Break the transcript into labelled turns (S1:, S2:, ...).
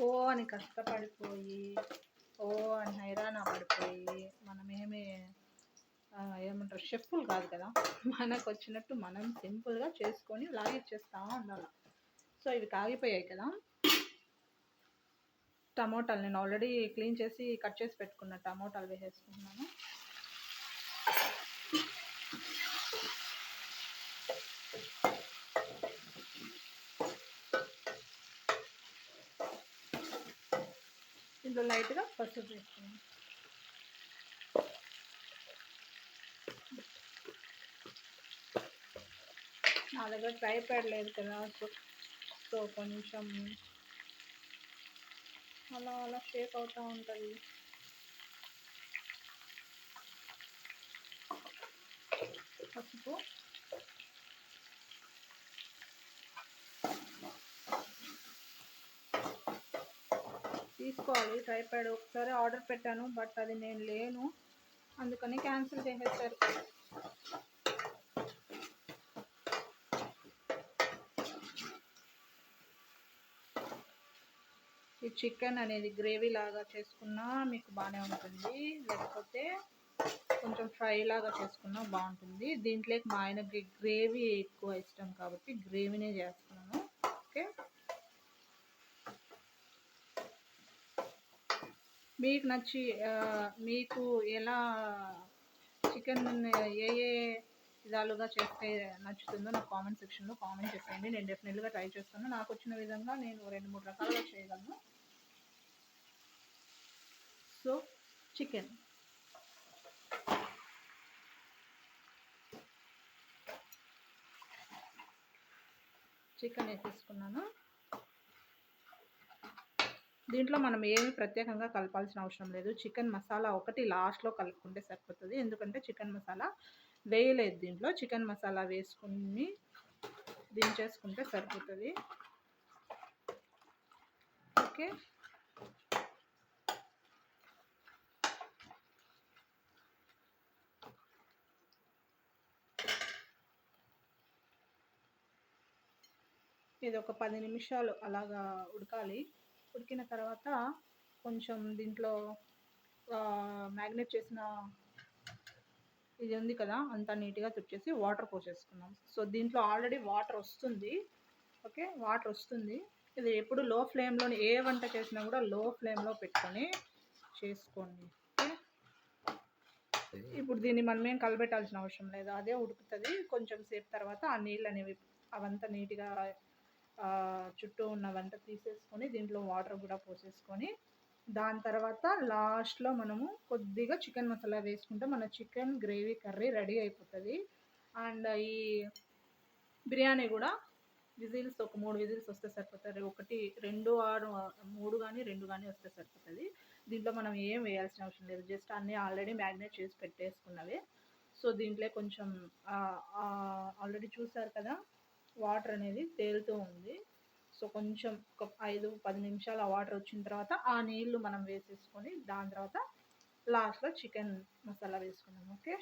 S1: ఓ అని కష్టపడిపోయి ఓ అని హైరాణ పడిపోయి మనమేమి ఏమంటారు షెఫ్లు కాదు కదా. మనకు వచ్చినట్టు మనం సింపుల్గా చేసుకొని లాగిచ్చేస్తూ ఉండాలి. సో ఇవి కాగిపోయాయి కదా. టమోటాలు నేను ఆల్రెడీ క్లీన్ చేసి కట్ చేసి పెట్టుకున్న టమోటాలు వేసేసుకుంటున్నాను. ఇందులో లైట్గా పసుపు వేసుకున్నాను. నా దగ్గర ట్రైపాడ్ లేదు కదా, సో కొంచెం అలా అలా షేక్ అవుతూ ఉంటుంది. పసుపు తీసుకోవాలి. ట్రైపాడ్ ఒకసారి ఆర్డర్ పెట్టాను, బట్ అది నేను లేను, అందుకని క్యాన్సిల్ చేసేసారు. ఈ చికెన్ అనేది గ్రేవీ లాగా చేసుకున్నా మీకు బాగానే ఉంటుంది, లేకపోతే కొంచెం ఫ్రై లాగా చేసుకున్నా బాగుంటుంది. దీంట్లోకి మా ఆయనకి గ్రేవీ ఎక్కువ ఇష్టం కాబట్టి గ్రేవీనే చేస్తున్నాను. ఓకే, మీకు నచ్చి మీకు ఎలా చికెన్ ఏ విధాలుగా చేస్తే నచ్చుతుందో నాకు కామెంట్ సెక్షన్లో కామెంట్ చేసేయండి. నేను డెఫినెట్గా ట్రై చేస్తాను. నాకు వచ్చిన విధంగా నేను 2-3 రకాలుగా చేయగలను. సో చికెన్ వేసేసుకున్నాను. దీంట్లో మనం ఏమి ప్రత్యేకంగా కలపాల్సిన అవసరం లేదు. చికెన్ మసాలా ఒకటి లాస్ట్లో కలుపుకుంటే సరిపోతుంది, ఎందుకంటే చికెన్ మసాలా వేయలేదు దీంట్లో. చికెన్ మసాలా వేసుకుని దించేసుకుంటే సరిపోతుంది. ఓకే, ఇది ఒక 10 నిమిషాలు అలాగా ఉడకాలి. ఉడికిన తర్వాత కొంచెం దీంట్లో మ్యాగ్నేట్ చేసిన ఇది ఉంది కదా, అంతా నీట్గా తుడిచేసి వాటర్ పోసేసుకున్నాం. సో దీంట్లో ఆల్రెడీ వాటర్ వస్తుంది. ఓకే, వాటర్ వస్తుంది. ఇది ఎప్పుడు లో ఫ్లేమ్లో, ఏ వంట చేసినా కూడా లో ఫ్లేమ్లో పెట్టుకొని చేసుకోండి. ఓకే, ఇప్పుడు దీన్ని మనం ఏం కలబెట్టాల్సిన అవసరం లేదు, అదే ఉడుకుతుంది. కొంచెం సేపు తర్వాత ఆ నీళ్ళు అనేవి అవంతా నీట్గా చుట్టూ ఉన్నవంట తీసేసుకొని దీంట్లో వాటర్ కూడా పోసేసుకొని దాని తర్వాత లాస్ట్లో మనము కొద్దిగా చికెన్ మసాలా వేసుకుంటే మన చికెన్ గ్రేవీ కర్రీ రెడీ అయిపోతుంది. అండ్ ఈ బిర్యానీ కూడా విజిల్స్ ఒక 3 విజిల్స్ వస్తే సరిపోతుంది. 1, 2, 6, 3 కానీ 2 కానీ వస్తే సరిపోతుంది. దీంట్లో మనం ఏం వేయాల్సిన అవసరం లేదు, జస్ట్ అన్నీ ఆల్రెడీ మ్యాగ్నేట్ చేసి పెట్టేసుకున్నవి. సో దీంట్లో కొంచెం ఆల్రెడీ చూసారు కదా, వాటర్ అనేది తేలుతూ ఉంది. సో కొంచెం ఒక 5-10 నిమిషాలు ఆ వాటర్ వచ్చిన తర్వాత ఆ నీళ్లు మనం వేసేసుకొని దాని తర్వాత లాస్ట్లో చికెన్ మసాలా వేసుకున్నాం. ఓకే,